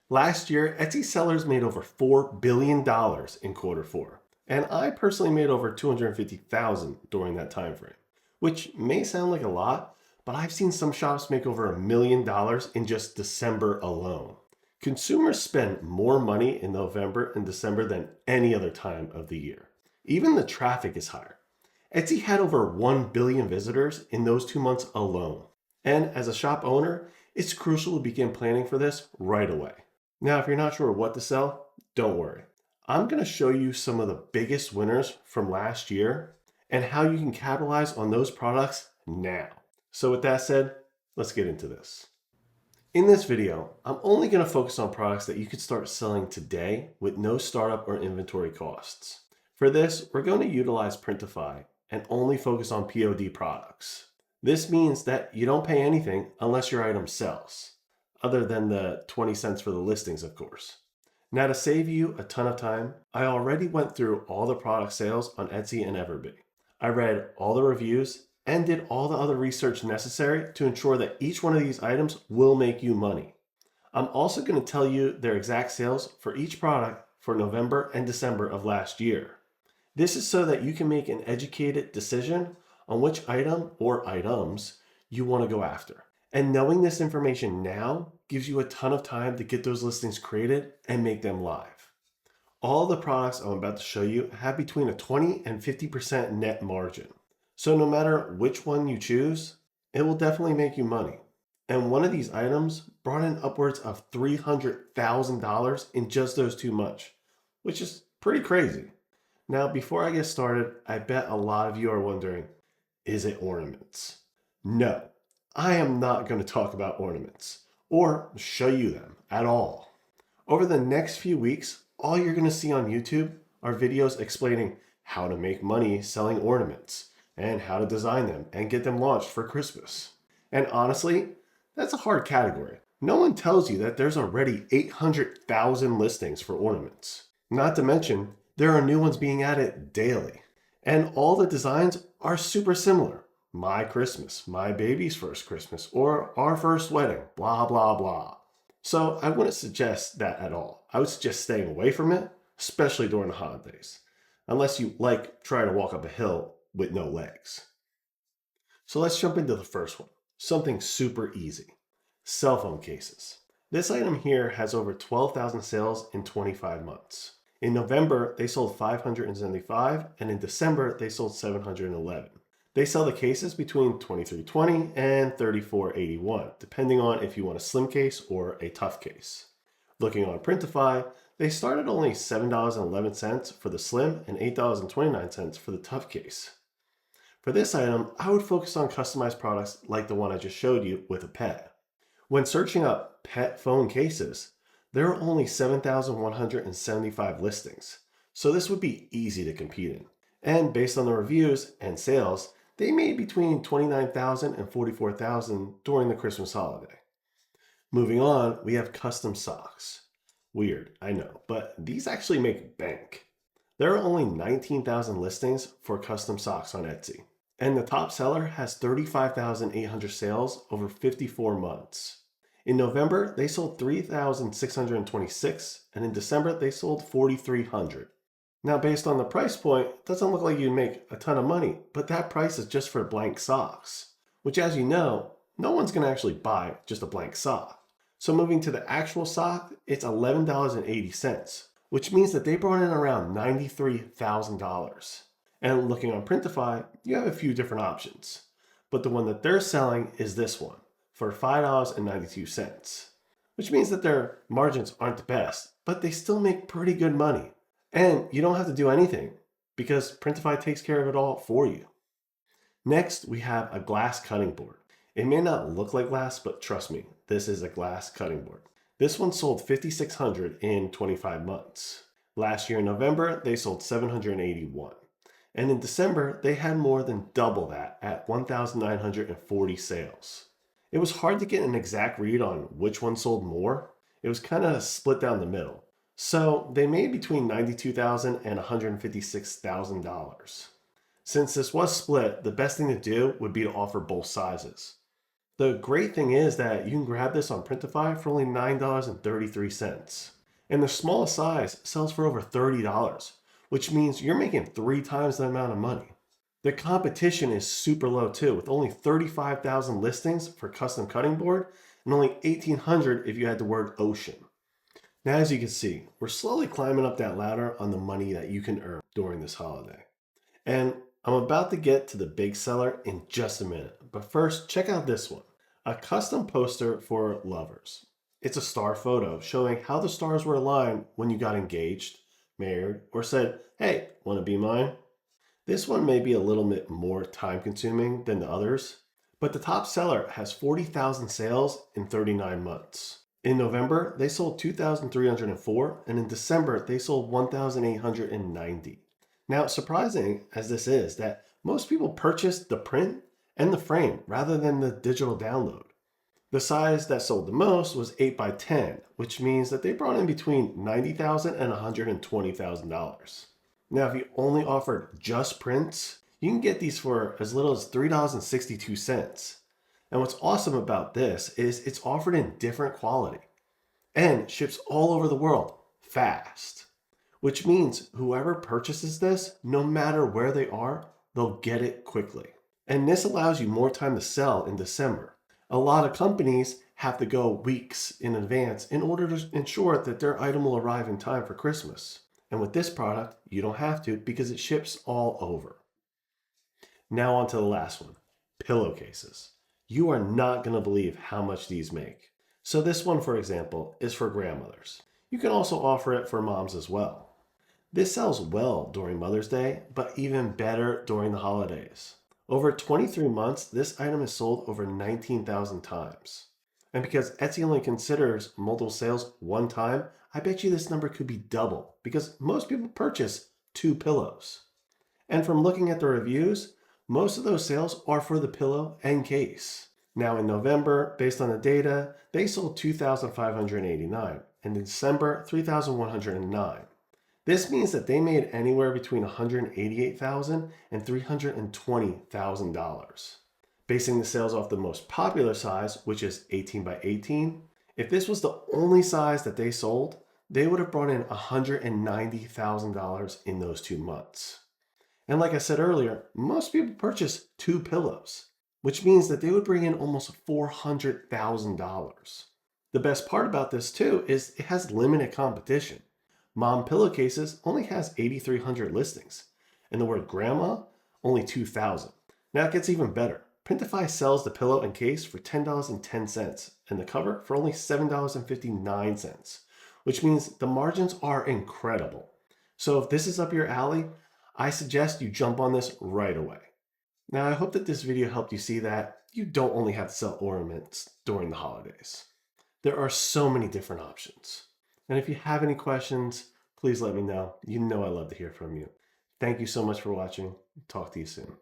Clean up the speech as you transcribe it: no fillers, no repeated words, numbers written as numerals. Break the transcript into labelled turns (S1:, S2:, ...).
S1: Last year, Etsy sellers made over $4 billion in quarter four, and I personally made over 250,000 during that time frame, which may sound like a lot, but I've seen some shops make over $1 million in just December alone. Consumers spend more money in November and December than any other time of the year. Even the traffic is higher. Etsy had over 1 billion visitors in those 2 months alone. And as a shop owner, it's crucial to begin planning for this right away. Now, if you're not sure what to sell, don't worry. I'm going to show you some of the biggest winners from last year and how you can capitalize on those products now. So with that said, let's get into this. In this video, I'm only going to focus on products that you can start selling today with no startup or inventory costs. For this, we're going to utilize Printify and only focus on POD products. This means that you don't pay anything unless your item sells, other than the 20 cents for the listings, of course. Now, to save you a ton of time, I already went through all the product sales on Etsy and everbee. I read all the reviews and did all the other research necessary to ensure that each one of these items will make you money. I'm also going to tell you their exact sales for each product for November and December of last year. This is so that you can make an educated decision on which item or items you want to go after. And knowing this information now gives you a ton of time to get those listings created and make them live. All the products I'm about to show you have between a 20 and 50% net margin. So no matter which one you choose, it will definitely make you money. And one of these items brought in upwards of $300,000 in just those 2 months, which is pretty crazy. Now, before I get started, I bet a lot of you are wondering, is it ornaments? No, I am not going to talk about ornaments or show you them at all. Over the next few weeks, all you're going to see on YouTube are videos explaining how to make money selling ornaments and how to design them and get them launched for Christmas. And honestly, that's a hard category. No one tells you that there's already 800,000 listings for ornaments. Not to mention, there are new ones being added daily. And all the designs are super similar. My Christmas, my baby's first Christmas, or our first wedding, blah, blah, blah. So I wouldn't suggest that at all. I would suggest staying away from it, especially during the holidays, unless you like trying to walk up a hill with no legs. So let's jump into the first one, something super easy, cell phone cases. This item here has over 12,000 sales in 25 months. In November, they sold 575, and in December, they sold 711. They sell the cases between $23.20 and $34.81, depending on if you want a slim case or a tough case. Looking on Printify, they start at only $7.11 for the slim and $8.29 for the tough case. For this item, I would focus on customized products like the one I just showed you with a pet. When searching up pet phone cases, there are only 7,175 listings, so this would be easy to compete in. And based on the reviews and sales, they made between $29,000 and $44,000 during the Christmas holiday. Moving on, we have custom socks. Weird, I know, but these actually make bank. There are only 19,000 listings for custom socks on Etsy, and the top seller has 35,800 sales over 54 months. In November, they sold 3,626, and in December, they sold 4,300. Now, based on the price point, it doesn't look like you'd make a ton of money, but that price is just for blank socks, which, as you know, no one's going to actually buy just a blank sock. So moving to the actual sock, it's $11.80, which means that they brought in around $93,000. And looking on Printify, you have a few different options, but the one that they're selling is this one for $5.92, which means that their margins aren't the best, but they still make pretty good money. And you don't have to do anything because Printify takes care of it all for you. Next, we have a glass cutting board. It may not look like glass, but trust me, this is a glass cutting board. This one sold 5,600 in 25 months. Last year in November, they sold 781. And in December, they had more than double that at 1,940 sales. It was hard to get an exact read on which one sold more. It was kind of split down the middle. So they made between $92,000 and $156,000. Since this was split, the best thing to do would be to offer both sizes. The great thing is that you can grab this on Printify for only $9.33. And the smallest size sells for over $30, which means you're making 3 times the amount of money. The competition is super low too, with only 35,000 listings for custom cutting board and only 1,800 if you add the word ocean. Now, as you can see, we're slowly climbing up that ladder on the money that you can earn during this holiday. And I'm about to get to the big seller in just a minute. But first, check out this one, a custom poster for lovers. It's a star photo showing how the stars were aligned when you got engaged, married, or said, hey, want to be mine? This one may be a little bit more time consuming than the others, but the top seller has 40,000 sales in 39 months. In November, they sold 2,304, and in December, they sold 1,890. Now, surprising as this is, that most people purchased the print and the frame rather than the digital download. The size that sold the most was 8 by 10, which means that they brought in between $90,000 and $120,000. Now, if you only offered just prints, you can get these for as little as $3.62. And what's awesome about this is it's offered in different quality and ships all over the world fast, which means whoever purchases this, no matter where they are, they'll get it quickly. And this allows you more time to sell in December. A lot of companies have to go weeks in advance in order to ensure that their item will arrive in time for Christmas. And with this product, you don't have to because it ships all over. Now on to the last one, pillowcases. You are not going to believe how much these make. So this one, for example, is for grandmothers. You can also offer it for moms as well. This sells well during Mother's Day, but even better during the holidays. Over 23 months, this item is sold over 19,000 times. And because Etsy only considers multiple sales one time, I bet you this number could be double because most people purchase 2 pillows. And from looking at the reviews, most of those sales are for the pillow and case. Now in November, based on the data, they sold 2,589, and in December, 3,109. This means that they made anywhere between $188,000 and $320,000. Basing the sales off the most popular size, which is 18 by 18, if this was the only size that they sold, they would have brought in $190,000 in those 2 months. And like I said earlier, most people purchase 2 pillows, which means that they would bring in almost $400,000. The best part about this too is it has limited competition. Mom Pillowcases only has 8,300 listings, and the word grandma only 2,000. Now it gets even better. Printify sells the pillow and case for $10.10 and the cover for only $7.59, which means the margins are incredible. So if this is up your alley, I suggest you jump on this right away. Now I hope that this video helped you see that you don't only have to sell ornaments during the holidays. There are so many different options. And if you have any questions, please let me know. You know I love to hear from you. Thank you so much for watching. Talk to you soon.